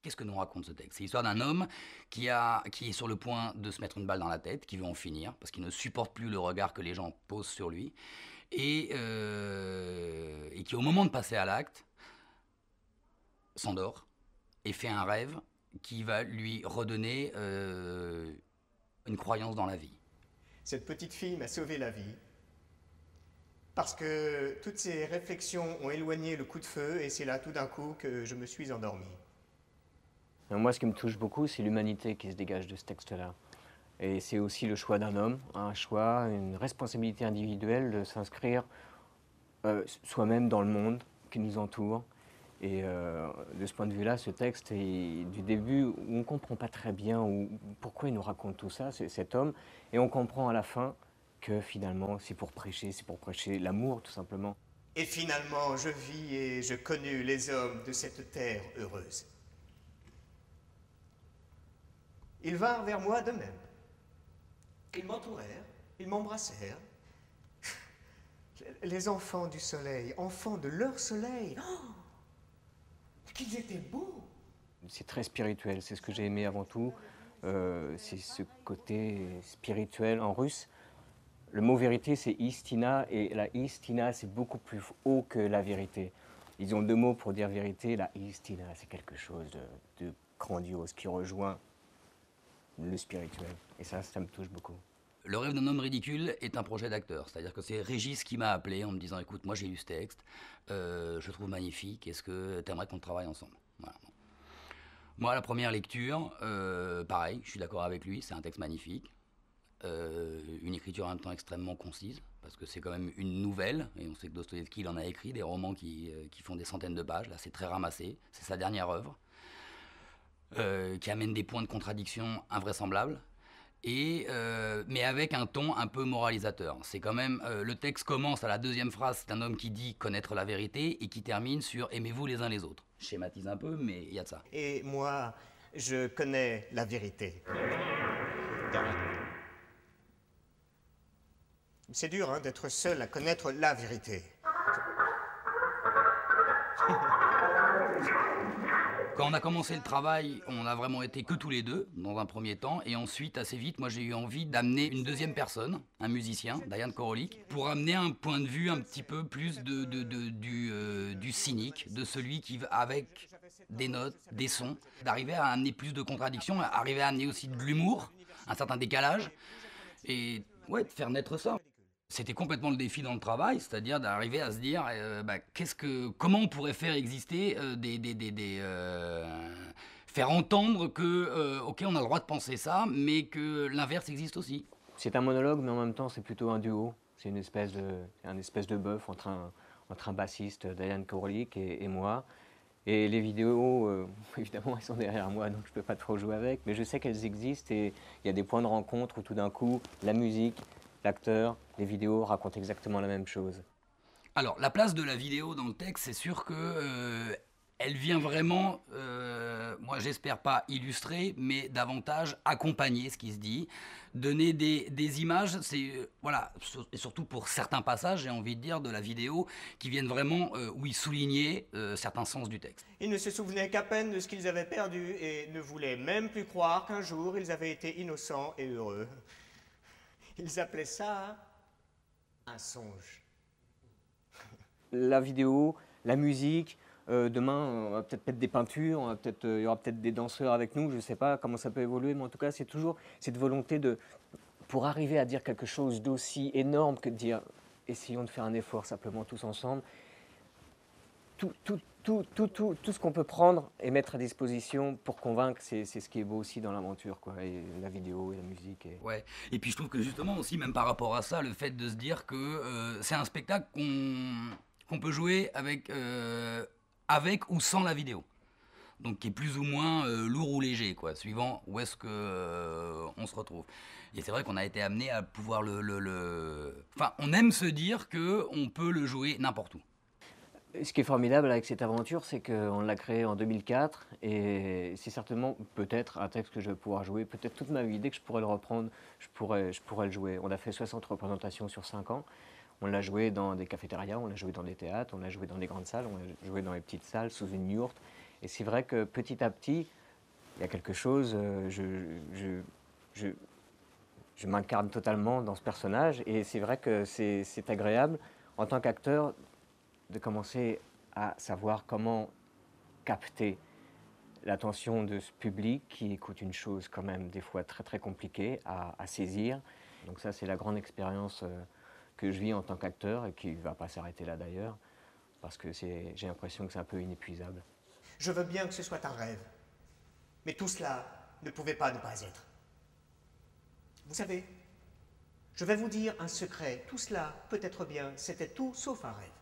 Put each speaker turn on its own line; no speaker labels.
Qu'est-ce que nous raconte ce texte? C'est l'histoire d'un homme qui est sur le point de se mettre une balle dans la tête, qui veut en finir, parce qu'il ne supporte plus le regard que les gens posent sur lui, et qui, au moment de passer à l'acte, s'endort et fait un rêve qui va lui redonner une croyance dans la vie.
Cette petite fille m'a sauvé la vie parce que toutes ces réflexions ont éloigné le coup de feu et c'est là tout d'un coup que je me suis endormi.
Moi, ce qui me touche beaucoup, c'est l'humanité qui se dégage de ce texte-là. Et c'est aussi le choix d'un homme, un choix, une responsabilité individuelle de s'inscrire soi-même dans le monde qui nous entoure. Et de ce point de vue-là, ce texte est du début où on ne comprend pas très bien pourquoi il nous raconte tout ça, cet homme, et on comprend à la fin que finalement c'est pour prêcher l'amour tout simplement.
Et finalement, je vis et je connus les hommes de cette terre heureuse. Ils vinrent vers moi de même. Ils m'entourèrent, ils m'embrassèrent. Les enfants du soleil, enfants de leur soleil. Oh, qu'ils étaient beaux!
C'est très spirituel, c'est ce que j'ai aimé avant tout. C'est ce côté spirituel en russe. Le mot vérité, c'est istina, et la istina, c'est beaucoup plus haut que la vérité. Ils ont deux mots pour dire vérité. La istina, c'est quelque chose de grandiose qui rejoint le spirituel. Et ça me touche beaucoup.
Le rêve d'un homme ridicule est un projet d'acteur. C'est-à-dire que c'est Régis qui m'a appelé en me disant « Écoute, moi j'ai lu ce texte, je le trouve magnifique, est-ce que tu aimerais qu'on travaille ensemble ?» Voilà. Moi, à la première lecture, pareil, je suis d'accord avec lui, c'est un texte magnifique. Une écriture en même temps extrêmement concise, parce que c'est quand même une nouvelle, et on sait que Dostoïevski, il en a écrit des romans qui font des centaines de pages, là c'est très ramassé, c'est sa dernière œuvre, qui amène des points de contradiction invraisemblables, mais avec un ton un peu moralisateur. C'est quand même, le texte commence à la deuxième phrase, c'est un homme qui dit connaître la vérité, et qui termine sur aimez-vous les uns les autres. Je schématise un peu, mais il y a de ça.
Et moi, je connais la vérité. C'est dur hein, d'être seul à connaître la vérité.
Quand on a commencé le travail, on a vraiment été que tous les deux, dans un premier temps, et ensuite, assez vite, moi j'ai eu envie d'amener une deuxième personne, un musicien, Diane Korolik, pour amener un point de vue un petit peu plus du cynique, de celui qui, avec des notes, des sons, d'arriver à amener plus de contradictions, arriver à amener aussi de l'humour, un certain décalage, et ouais, de faire naître ça. C'était complètement le défi dans le travail, c'est-à-dire d'arriver à se dire comment on pourrait faire exister faire entendre que ok, on a le droit de penser ça, mais que l'inverse existe aussi.
C'est un monologue, mais en même temps c'est plutôt un duo. C'est un espèce de bœuf entre un bassiste, Diane Korolik, et moi. Et les vidéos, évidemment, elles sont derrière moi, donc je ne peux pas trop jouer avec, mais je sais qu'elles existent et il y a des points de rencontre où tout d'un coup, la musique, l'acteur, les vidéos racontent exactement la même chose.
Alors, la place de la vidéo dans le texte, c'est sûr que elle vient vraiment, moi j'espère pas illustrer, mais davantage accompagner ce qui se dit, donner des images, c'est voilà, et surtout pour certains passages, j'ai envie de dire, de la vidéo, qui viennent vraiment, oui, souligner certains sens du texte.
Ils ne se souvenaient qu'à peine de ce qu'ils avaient perdu et ne voulaient même plus croire qu'un jour ils avaient été innocents et heureux. Ils appelaient ça un songe.
La vidéo, la musique, demain on va peut-être mettre des peintures, il y aura peut-être des danseurs avec nous, je ne sais pas comment ça peut évoluer, mais en tout cas c'est toujours cette volonté pour arriver à dire quelque chose d'aussi énorme que de dire essayons de faire un effort simplement tous ensemble. Tout ce qu'on peut prendre et mettre à disposition pour convaincre, c'est ce qui est beau aussi dans l'aventure, quoi, et la vidéo et la musique.
Ouais, et puis je trouve que justement aussi, même par rapport à ça, le fait de se dire que c'est un spectacle qu'on peut jouer avec ou sans la vidéo. Donc qui est plus ou moins lourd ou léger, quoi, suivant où est-ce que on se retrouve. Et c'est vrai qu'on a été amené à pouvoir Enfin, on aime se dire qu'on peut le jouer n'importe où.
Ce qui est formidable avec cette aventure, c'est qu'on l'a créé en 2004 et c'est certainement peut-être un texte que je vais pouvoir jouer peut-être toute ma vie. Dès que je pourrais le reprendre, je pourrais le jouer. On a fait 60 représentations sur 5 ans. On l'a joué dans des cafétérias, on l'a joué dans des théâtres, on l'a joué dans des grandes salles, on l'a joué dans les petites salles, sous une yourte. Et c'est vrai que petit à petit, il y a quelque chose, je m'incarne totalement dans ce personnage et c'est vrai que c'est agréable en tant qu'acteur de commencer à savoir comment capter l'attention de ce public qui écoute une chose quand même des fois très très compliquée à saisir. Donc ça c'est la grande expérience que je vis en tant qu'acteur et qui ne va pas s'arrêter là d'ailleurs parce que j'ai l'impression que c'est un peu inépuisable.
Je veux bien que ce soit un rêve, mais tout cela ne pouvait pas ne pas être. Vous savez, je vais vous dire un secret, tout cela, peut-être bien, c'était tout sauf un rêve.